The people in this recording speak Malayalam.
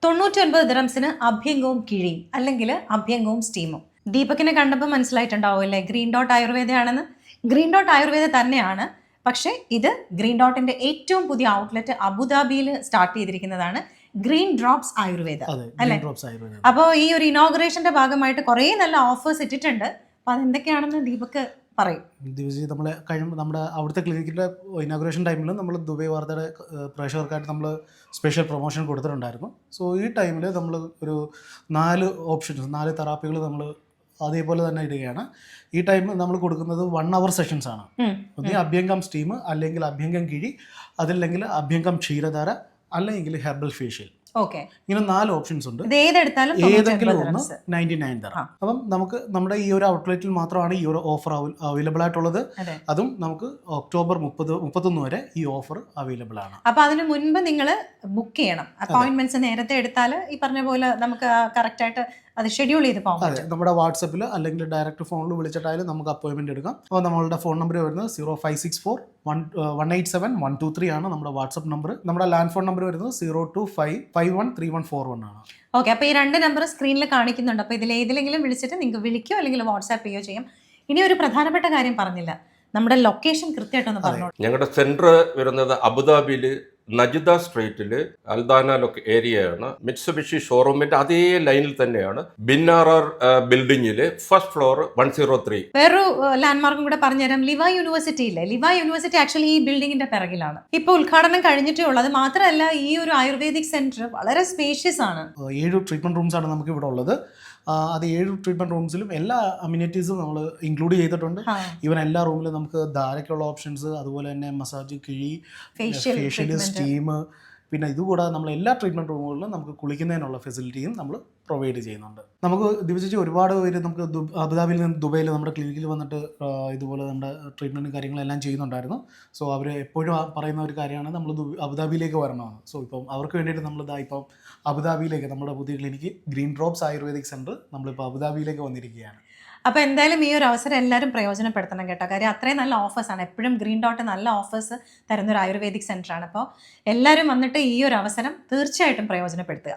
99 ദിറംസിന് അഭ്യംഗവും കിഴിയും അല്ലെങ്കിൽ അഭ്യംഗവും സ്റ്റീമും. ദീപകിനെ കണ്ടപ്പോൾ മനസ്സിലായിട്ടുണ്ടാവും അല്ലേ ഗ്രീൻ ഡോട്ട് ആയുർവേദയാണെന്ന്. ഗ്രീൻ ഡോട്ട് ആയുർവേദ തന്നെയാണ്, പക്ഷേ ഇത് ഗ്രീൻ ഡോട്ടിന്റെ ഏറ്റവും പുതിയ ഔട്ട്ലെറ്റ് അബുദാബിയിൽ സ്റ്റാർട്ട് ചെയ്തിരിക്കുന്നതാണ്. ഗ്രീൻ ഡ്രോപ്സ് ആയുർവേദ അല്ലേ? അപ്പോൾ ഈ ഒരു ഇനോഗ്രേഷന്റെ ഭാഗമായിട്ട് കുറേ നല്ല ഓഫേഴ്സ് ഇട്ടിട്ടുണ്ട്. അപ്പൊ അതെന്തൊക്കെയാണെന്ന് ദീപക് പറയും. ദിവസം നമ്മുടെ അവിടുത്തെ ക്ലിനിക്കിൻ്റെ ഇനോഗ്രേഷൻ ടൈമിൽ നമ്മൾ ദുബൈ വാർത്തയുടെ പ്രേക്ഷകർക്കായിട്ട് നമ്മൾ സ്പെഷ്യൽ പ്രൊമോഷൻ കൊടുത്തിട്ടുണ്ടായിരുന്നു. സോ ഈ ടൈമിൽ നമ്മൾ ഒരു 4 തെറാപ്പികൾ നമ്മൾ അതേപോലെ തന്നെ ഇടുകയാണ്. ഈ ടൈം നമ്മൾ കൊടുക്കുന്നത് 1 hour സെഷൻസ് ആണ്. ഒന്ന് അഭ്യംഗം സ്റ്റീം, അല്ലെങ്കിൽ അഭ്യംഗം കിഴി, അതല്ലെങ്കിൽ അഭ്യംഗം ക്ഷീരധാര, അല്ലെങ്കിൽ ഹെർബൽ ഫേഷ്യൽ. ഇങ്ങനെ 4 ഓപ്ഷൻസ് ഉണ്ട്. ഏതെങ്കിലും ഒന്ന് 99 തരാം. അപ്പം നമുക്ക് നമ്മുടെ ഈ ഒരു ഔട്ട്ലെറ്റിൽ മാത്രമാണ് ഈ ഒരു ഓഫർ അവൈലബിൾ ആയിട്ടുള്ളത്. അതും നമുക്ക് ഒക്ടോബർ 31 വരെ ഈ ഓഫർ അവൈലബിൾ ആണ്. അപ്പൊ അതിന് മുൻപ് നിങ്ങൾ ബുക്ക് ചെയ്യണം. അപ്പോയിന്റ്മെന്റ്സ് നേരത്തെ എടുത്താൽ ഈ പറഞ്ഞ പോലെ നമുക്ക് കറക്റ്റ് ആയിട്ട് അത് ഷെഡ്യൂൾ ചെയ്ത് പോകാം. അതെ, നമ്മുടെ വാട്സപ്പിൽ അല്ലെങ്കിൽ ഡയറക്റ്റ് ഫോണിൽ വിളിച്ചിട്ടായാലും നമുക്ക് അപ്പോയിന്റ്മെന്റ് എടുക്കാം. അപ്പോൾ നമ്മളുടെ ഫോൺ നമ്പർ വരുന്നത് 0564-187-123 ആണ് നമ്മുടെ വാട്സപ്പ് നമ്പർ. നമ്മുടെ ലാൻഡ് ഫോൺ നമ്പർ വരുന്നത് 0255134141 ആണ്. ഓക്കെ, അപ്പോൾ ഈ 2 നമ്പർ സ്ക്രീനിൽ കാണിക്കുന്നുണ്ട്. അപ്പോൾ ഇതിൽ ഏതിലെങ്കിലും വിളിച്ചിട്ട് നിങ്ങൾക്ക് വിളിക്കോ അല്ലെങ്കിൽ വാട്സാപ്പ് ചെയ്യുകയോ ചെയ്യാം. ഇനി ഒരു പ്രധാനപ്പെട്ട കാര്യം പറഞ്ഞില്ല, നമ്മുടെ ലൊക്കേഷൻ കൃത്യമായിട്ടൊന്ന് പറഞ്ഞു. ഞങ്ങളുടെ സെന്റർ വരുന്നത് അബുദാബിയിൽ നജിദ സ്ട്രീറ്റിൽ അൽദാന ഏരിയയാണ്. മിറ്റ്സുബിഷി ഷോറൂമിന്റെ അതേ ലൈനിൽ തന്നെയാണ്. ബിന്നാറർ ബിൽഡിംഗിൽ ഫസ്റ്റ് ഫ്ലോർ 103. വേറൊരു ലാൻഡ്മാർക്കും കൂടെ പറഞ്ഞുതരാം. ലിവ യൂണിവേഴ്സിറ്റി ഇല്ലേ, ലിവ യൂണിവേഴ്സിറ്റി ആക്ച്വലി ഈ ബിൽഡിംഗിന്റെ പിറകിലാണ്. ഇപ്പൊ ഉദ്ഘാടനം കഴിഞ്ഞിട്ടേ ഉള്ളത്. മാത്രമല്ല ഈ ഒരു ആയുർവേദിക് സെന്റർ വളരെ സ്പേഷ്യസ് ആണ്. 7 ട്രീറ്റ്മെന്റ് റൂംസ് ആണ് നമുക്ക് ഇവിടെ ഉള്ളത്. അത് 7 ട്രീറ്റ്മെന്റ് റൂംസിലും എല്ലാ അമ്യൂണിറ്റീസും നമ്മൾ ഇൻക്ലൂഡ് ചെയ്തിട്ടുണ്ട്. ഈവൻ എല്ലാ റൂമിലും നമുക്ക് ധാരയ്ക്കുള്ള ഓപ്ഷൻസ്, അതുപോലെ തന്നെ മസാജ്, കിഴി, ഫേഷ്യൽ, സ്റ്റീം, പിന്നെ ഇതുകൂടാതെ നമ്മൾ എല്ലാ ട്രീറ്റ്മെന്റ് റൂമുകളിലും നമുക്ക് കുളിക്കുന്നതിനുള്ള ഫെസിലിറ്റിയും നമ്മൾ പ്രൊവൈഡ് ചെയ്യുന്നുണ്ട്. നമുക്ക് ദിവസിച്ച് ഒരുപാട് പേര് നമുക്ക് അബുദാബിയിൽ നിന്ന് ദുബൈയിൽ നമ്മുടെ ക്ലിനിക്കിൽ വന്നിട്ട് ഇതുപോലെ നമ്മുടെ ട്രീറ്റ്മെൻറ്റും കാര്യങ്ങളെല്ലാം ചെയ്യുന്നുണ്ടായിരുന്നു. സോ അവർ എപ്പോഴും പറയുന്ന ഒരു കാര്യമാണ് നമ്മൾ അബുദാബിയിലേക്ക് വരണമെന്ന്. സോ ഇപ്പം അവർക്ക് വേണ്ടിയിട്ട് ഇപ്പം അബുദാബിയിലേക്ക് നമ്മുടെ പുതിയ clinic green drops ayurvedic centre നമ്മളിപ്പോൾ അബുദാബിയിലേക്ക് വന്നിരിക്കുകയാണ്. അപ്പോൾ എന്തായാലും ഈ ഒരു അവസരം എല്ലാവരും പ്രയോജനപ്പെടുത്തണം കേട്ടോ. കാര്യം അത്രയും നല്ല ഓഫേഴ്സാണ്. എപ്പോഴും ഗ്രീൻ ഡോട്ട് നല്ല ഓഫേഴ്സ് തരുന്നൊരു ആയുർവേദിക് സെൻ്ററാണ്. അപ്പോൾ എല്ലാവരും വന്നിട്ട് ഈ ഒരു അവസരം തീർച്ചയായിട്ടും പ്രയോജനപ്പെടുത്തുക.